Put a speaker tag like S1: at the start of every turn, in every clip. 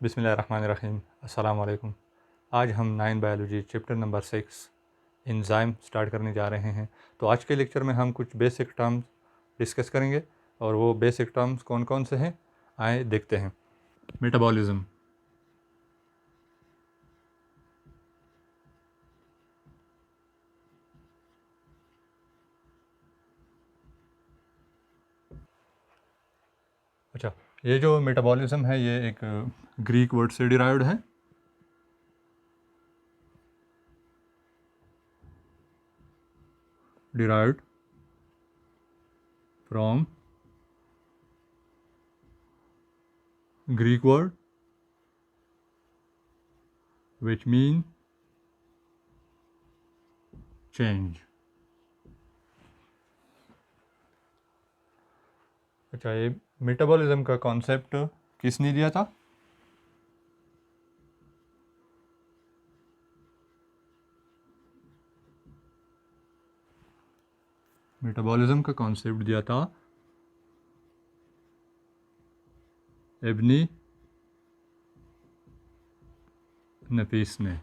S1: बिस्मिल्लाहिर्रहमानिर्रहीम। अस्सलाम वालेकुम। आज हम 9 biology chapter number 6 enzyme start करने जा रहे हैं। तो आज के लेक्चर में हम कुछ बेसिक टर्म्स डिस्कस करेंगे और वो बेसिक टर्म्स कौन कौन से हैं आए देखते हैं। मेटाबॉलिज्म, अच्छा, ये जो मेटाबॉलिज्म है ये एक ग्रीक वर्ड से डिराइव्ड है। Derived from Greek word which mean change। अच्छा, ये मेटाबॉलिज्म का कॉन्सेप्ट किसने दिया था? मेटाबॉलिज्म का कॉन्सेप्ट दिया था इब्नी नफीस ने।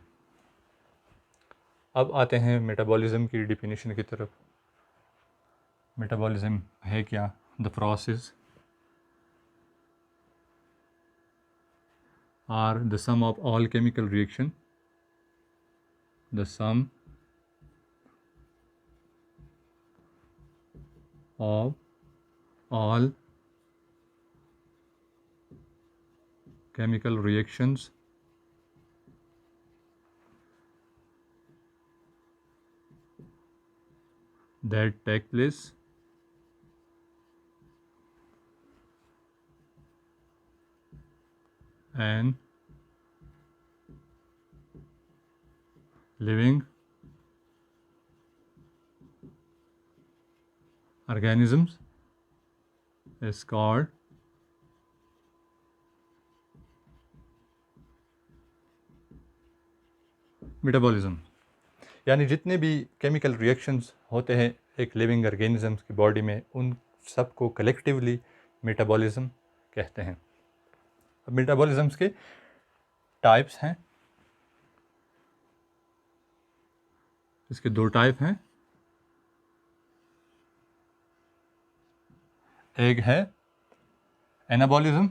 S1: अब आते हैं मेटाबॉलिज्म की डिफिनीशन की तरफ। मेटाबॉलिज्म है क्या? The process are the sum of all chemical reaction, the sum of all chemical reactions that take place in living organisms is called metabolism. यानी जितने भी केमिकल रिएक्शंस होते हैं एक लिविंग ऑर्गेनिजम्स की बॉडी में, उन सब को कलेक्टिवली मेटाबॉलिज्म कहते हैं। अब मेटाबॉलिज्म्स के टाइप्स हैं। इसके दो टाइप हैं। एक है एनाबॉलिज्म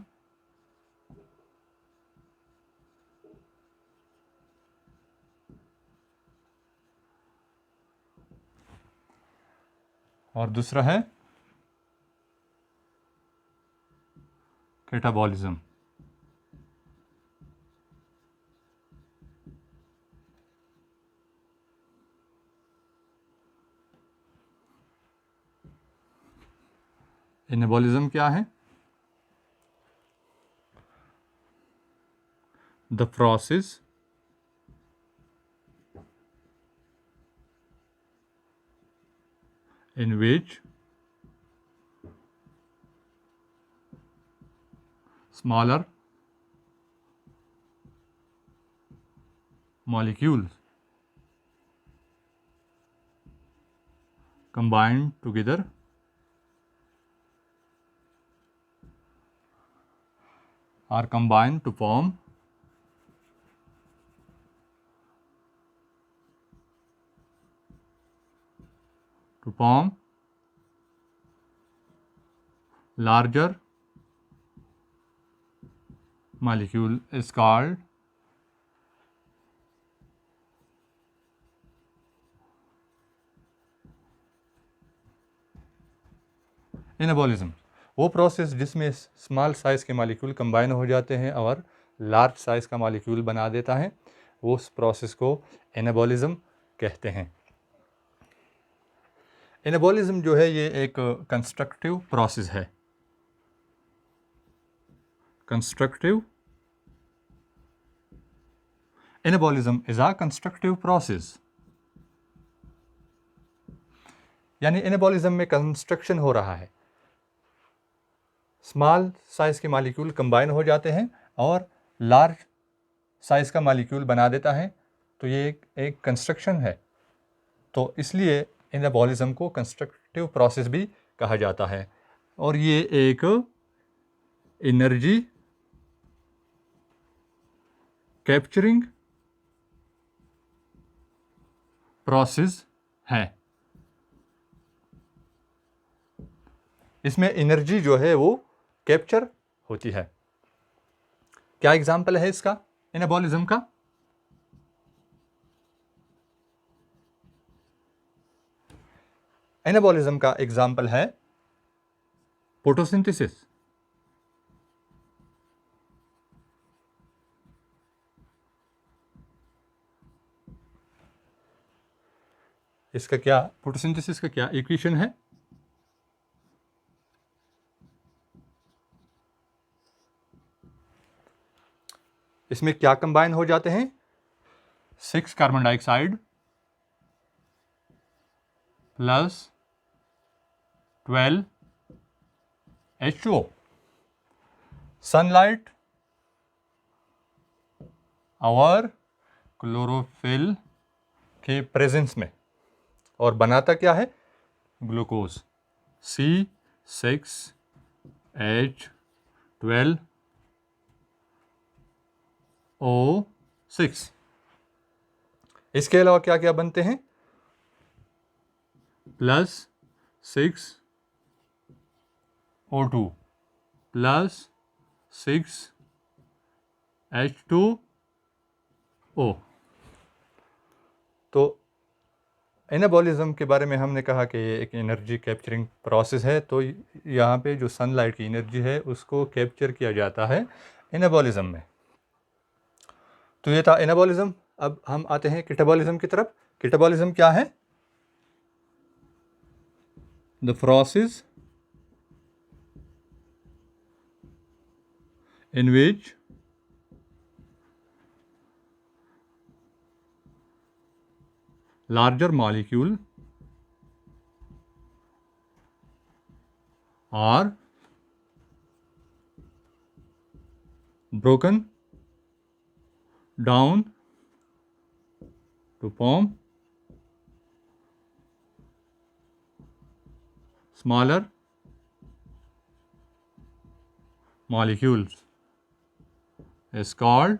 S1: और दूसरा है कैटाबॉलिज्म। एनाबॉलिज्म क्या है? The process in which smaller molecules combine together are combined to form larger molecule is called anabolism. वो प्रोसेस जिसमें स्मॉल साइज़ के मॉलिक्यूल कंबाइन हो जाते हैं और लार्ज साइज़ का मॉलिक्यूल बना देता है, वो उस प्रोसेस को एनाबॉलिज्म कहते हैं। एनाबॉलिज्म जो है ये एक कंस्ट्रक्टिव प्रोसेस है। Constructive anabolism is a constructive process. यानी एनाबॉलिज्म में कंस्ट्रक्शन हो रहा है, स्मॉल साइज़ के मॉलिक्यूल कंबाइन हो जाते हैं और लार्ज साइज़ का मॉलिक्यूल बना देता है, तो ये एक कंस्ट्रक्शन है। तो इसलिए एनाबॉलिज्म को कंस्ट्रक्टिव प्रोसेस भी कहा जाता है और ये एक एनर्जी कैप्चरिंग प्रोसेस है। इसमें एनर्जी जो है वो कैप्चर होती है। क्या एग्जाम्पल है इसका एनाबॉलिज्म का? एनाबॉलिज्म का एग्जाम्पल है फोटोसिंथेसिस। इसका क्या, फोटोसिंथेसिस का क्या इक्वेशन है? इसमें क्या कंबाइन हो जाते हैं? 6 carbon dioxide plus 12 H2O, sunlight और क्लोरोफिल के प्रेजेंस में, और बनाता क्या है? Glucose C6H12O6। इसके अलावा क्या क्या बनते हैं? Plus 6O2 plus 6H2O। तो एनाबॉलिज्म के बारे में हमने कहा कि ये एक एनर्जी कैप्चरिंग प्रोसेस है। तो यहाँ पे जो सनलाइट की एनर्जी है उसको कैप्चर किया जाता है एनाबॉलिज्म में। तो ये था एनाबॉलिज्म। अब हम आते हैं कैटाबॉलिज्म की तरफ। कैटाबॉलिज्म क्या है? The process in which larger molecule are broken down to form smaller molecules is called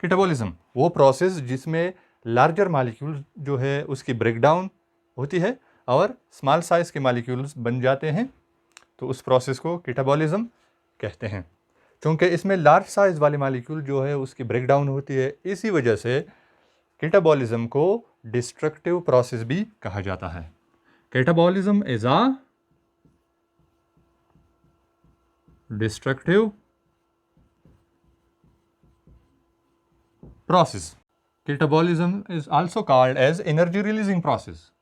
S1: catabolism. वो प्रोसेस जिसमें लार्जर मालिक्यूल जो है उसकी ब्रेकडाउन होती है और स्मॉल साइज के मालिक्यूल्स बन जाते हैं, तो उस प्रोसेस को कैटाबॉलिज्म कहते हैं। क्योंकि इसमें लार्ज साइज वाले मालिक्यूल जो है उसकी ब्रेकडाउन होती है, इसी वजह से कैटाबॉलिज्म को डिस्ट्रक्टिव प्रोसेस भी कहा जाता है। Catabolism is a destructive process. Catabolism is also called as energy releasing process.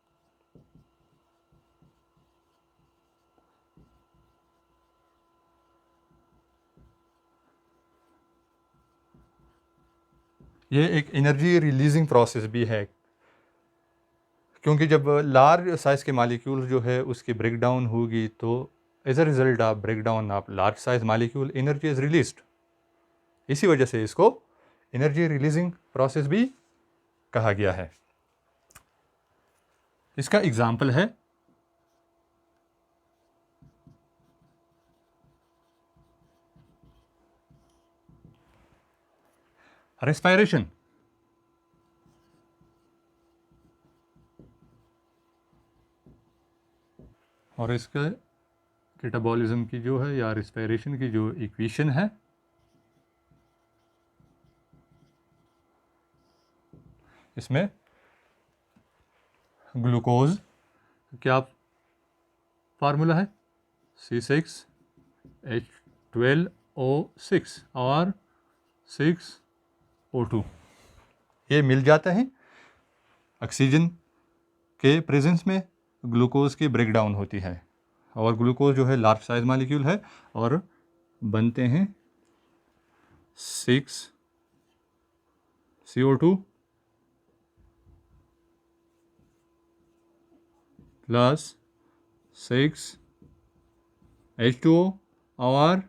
S1: ये एक एनर्जी रिलीजिंग प्रोसेस भी है, क्योंकि जब लार्ज साइज के मालिक्यूल जो है उसकी ब्रेकडाउन होगी तो as a result of breakdown of large size molecule energy is released. इसी वजह से इसको एनर्जी रिलीजिंग प्रोसेस भी कहा गया है। इसका एग्जाम्पल है रेस्पिरेशन। और इसके कैटाबॉलिज्म की जो है या रेस्पिरेशन की जो इक्वेशन है, इसमें ग्लूकोज क्या फार्मूला है? C6H12O6 और 6O2 ये मिल जाते हैं। ऑक्सीजन के प्रेजेंस में ग्लूकोज की ब्रेकडाउन होती है और ग्लूकोज जो है लार्ज साइज मॉलिक्यूल है और बनते हैं 6CO2 प्लस 6H2O और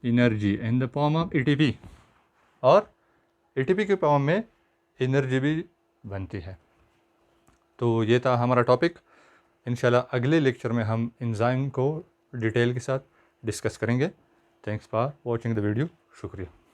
S1: energy in the form of ATP, और ATP के फॉर्म में एनर्जी भी बनती है। तो ये था हमारा टॉपिक इंशाल्लाह अगले लेक्चर में हम एंजाइम को डिटेल के साथ डिस्कस करेंगे। Thanks for watching the video. शुक्रिया।